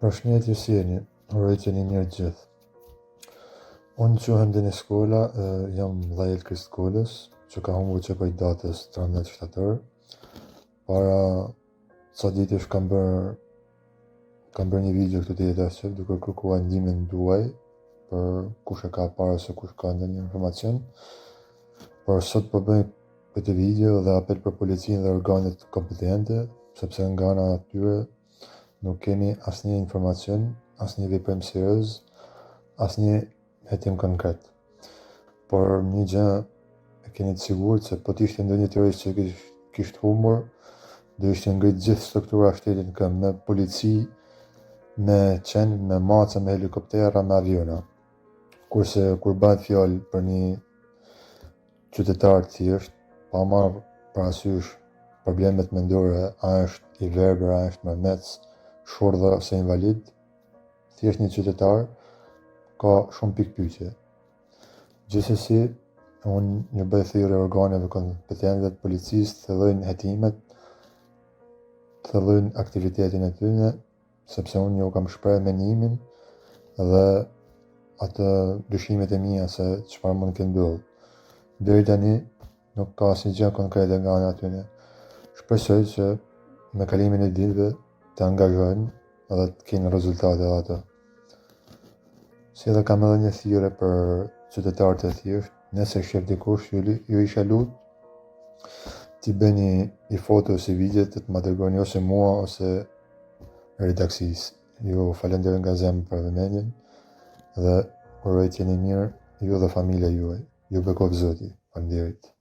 Përshëndetje si jeni, uroj që jeni mirë të gjithë. Unë quhem Denis Kola, jam vllai i Elkris Kolës, që ka humbur çepaj datës 13 shtator. Para ca ditësh kam bërë një video këtu te Jeta duke kërkuar ndihmën tuaj për kush e ka parë ose kush ka ndonjë informacion. Por sot po bëj këtë video dhe apel për policinë dhe organet kompetente, sepse nga ana e tyre nuk kemi asnjë informacion, asnjë veprim serioz, asnjë hetim konkret. Por një gjë e keni të sigurt se po t'ishte ndonjë terrorist që kishte humbur, do ishte ngrit gjithë struktura shtetit në këmbë, me polici, me qenë, me maca, me helikoptera, me aviona. Kurse kur bëhet fjalë për një qytetar të thjesht, pa marrë parasysh problemet mendore, a është i verbër, a është mërmec, shurdhë ose invalid, thjesht një qytetar ka shumë pikë pyetje. Gjithsesi, unë një bëj thirrje organeve kompetente të policisë të thellojnë hetimet, të thellojnë aktivitetin e tyre, sepse unë ju kam shprehë mendimin dhe atë dyshimet e mia se çfarë mund të ndodhë. Deri tani nuk ka asnjë gjë konkrete nga ana e tyre. Shpresoj që me kalimin e ditëve të angazhohen dhe të kenë rezultate edhe ato. Si edhe kam edhe një thirrje për qytetarët e thjeshtë, nëse shef dikush, ju isha lut t'i bëni i foto ose video të ma dërgoni ose mua ose redaksisë. Ju falenderoj nga zemra për vëmendjen dhe uroj të jeni mirë ju dhe familja juaj. Ju bekov Zoti. Faleminderit.